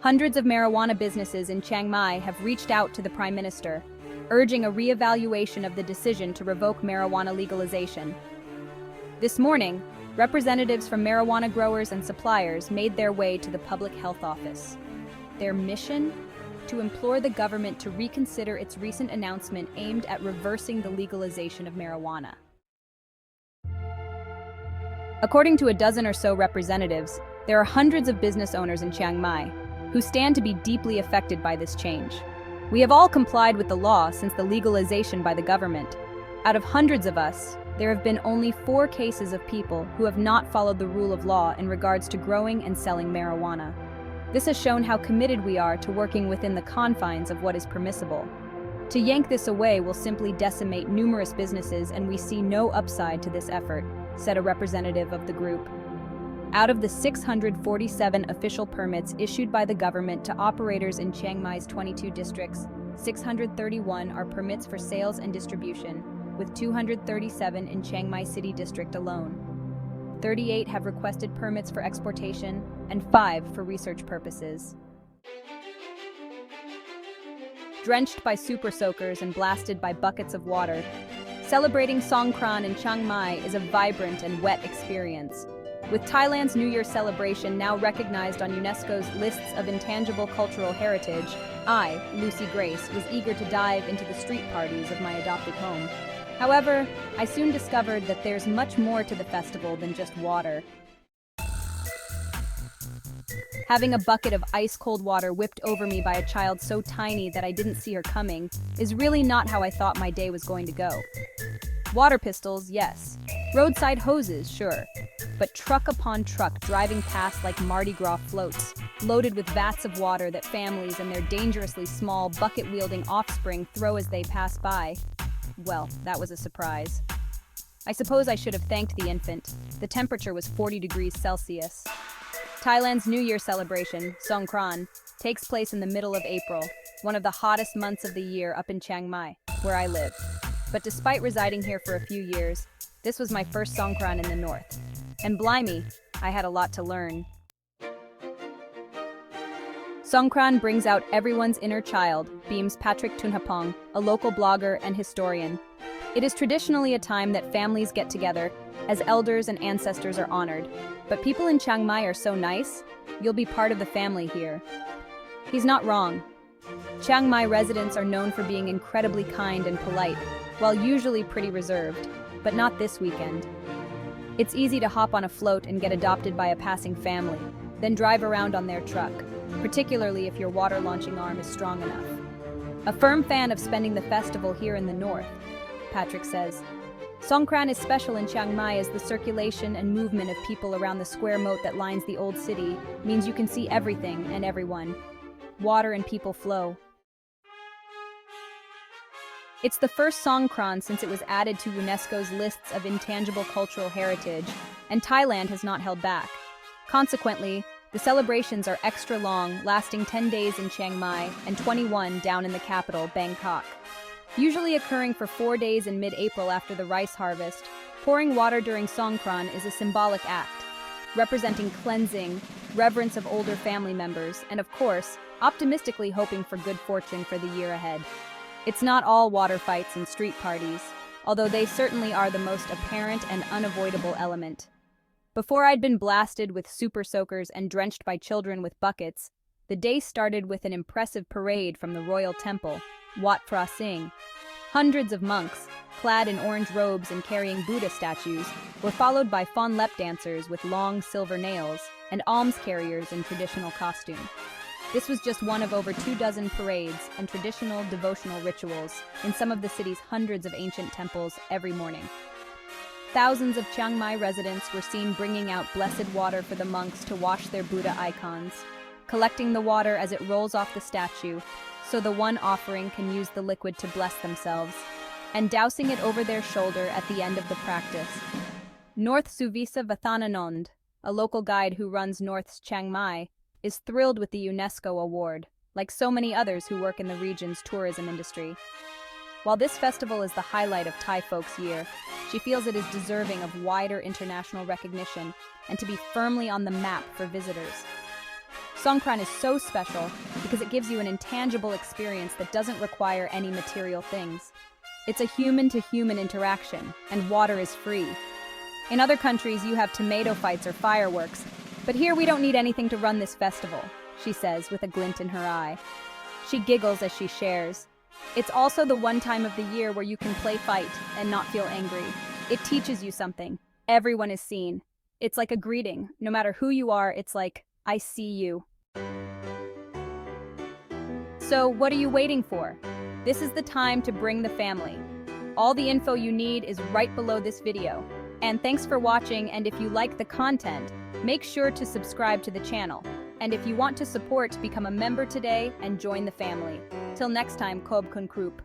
Hundreds of marijuana businesses in Chiang Mai have reached out to the Prime Minister, urging a re-evaluation of the decision to revoke marijuana legalization. This morning, representatives from marijuana growers and suppliers made their way to the Public Health Office. Their mission? To implore the government to reconsider its recent announcement aimed at reversing the legalization of marijuana. According to a dozen or so representatives, there are hundreds of business owners in Chiang Mai who stand to be deeply affected by this change. We have all complied with the law since the legalization by the government. Out of hundreds of us, there have been only 4 cases of people who have not followed the rule of law in regards to growing and selling marijuana. This has shown how committed we are to working within the confines of what is permissible. To yank this away will simply decimate numerous businesses, and we see no upside to this effort, said a representative of the group. Out of the 647 official permits issued by the government to operators in Chiang Mai's 22 districts, 631 are permits for sales and distribution, with 237 in Chiang Mai City District alone. 38 have requested permits for exportation, and 5 for research purposes. Drenched by super soakers and blasted by buckets of water, celebrating Songkran in Chiang Mai is a vibrant and wet experience. With Thailand's New Year celebration now recognized on UNESCO's lists of intangible cultural heritage, I, Lucy Grace, was eager to dive into the street parties of my adopted home. However, I soon discovered that there's much more to the festival than just water. Having a bucket of ice-cold water whipped over me by a child so tiny that I didn't see her coming is really not how I thought my day was going to go. Water pistols, yes. Roadside hoses, sure. But truck upon truck driving past like Mardi Gras floats, loaded with vats of water that families and their dangerously small bucket-wielding offspring throw as they pass by. Well, that was a surprise. I suppose I should have thanked the infant. The temperature was 40 degrees Celsius. Thailand's New Year celebration, Songkran, takes place in the middle of April, one of the hottest months of the year up in Chiang Mai, where I live. But despite residing here for a few years, this was my first Songkran in the north. And blimey, I had a lot to learn. Songkran brings out everyone's inner child, beams Patrick Tunhapong, a local blogger and historian. It is traditionally a time that families get together, as elders and ancestors are honored. But people in Chiang Mai are so nice, you'll be part of the family here. He's not wrong. Chiang Mai residents are known for being incredibly kind and polite, while usually pretty reserved, but not this weekend. It's easy to hop on a float and get adopted by a passing family, then drive around on their truck, particularly if your water launching arm is strong enough. A firm fan of spending the festival here in the north, Patrick says. Songkran is special in Chiang Mai as the circulation and movement of people around the square moat that lines the old city means you can see everything and everyone. Water and people flow. It's the first Songkran since it was added to UNESCO's lists of intangible cultural heritage, and Thailand has not held back. Consequently, the celebrations are extra long, lasting 10 days in Chiang Mai and 21 down in the capital, Bangkok. Usually occurring for 4 days in mid-April after the rice harvest, pouring water during Songkran is a symbolic act, representing cleansing, reverence of older family members, and of course, optimistically hoping for good fortune for the year ahead. It's not all water fights and street parties, although they certainly are the most apparent and unavoidable element. Before I'd been blasted with super soakers and drenched by children with buckets, the day started with an impressive parade from the royal temple, Wat Phra Singh. Hundreds of monks, clad in orange robes and carrying Buddha statues, were followed by Phon Lep dancers with long silver nails and alms carriers in traditional costume. This was just one of over 24 parades and traditional devotional rituals in some of the city's hundreds of ancient temples every morning. Thousands of Chiang Mai residents were seen bringing out blessed water for the monks to wash their Buddha icons, collecting the water as it rolls off the statue, so the one offering can use the liquid to bless themselves, and dousing it over their shoulder at the end of the practice. North Suvisa Vathananond, a local guide who runs North's Chiang Mai, is thrilled with the UNESCO award, like so many others who work in the region's tourism industry. While this festival is the highlight of Thai folks' year, she feels it is deserving of wider international recognition and to be firmly on the map for visitors. Songkran is so special because it gives you an intangible experience that doesn't require any material things. It's a human-to-human interaction, and water is free. In other countries, you have tomato fights or fireworks, but here we don't need anything to run this festival, she says with a glint in her eye. She giggles as she shares. It's also the one time of the year where you can play fight and not feel angry. It teaches you something. Everyone is seen. It's like a greeting. No matter who you are, it's like, I see you. So what are you waiting for? This is the time to bring the family. All the info you need is right below this video. And thanks for watching, and if you like the content, make sure to subscribe to the channel. And if you want to support, become a member today and join the family. Till next time, Kob Kun Krup.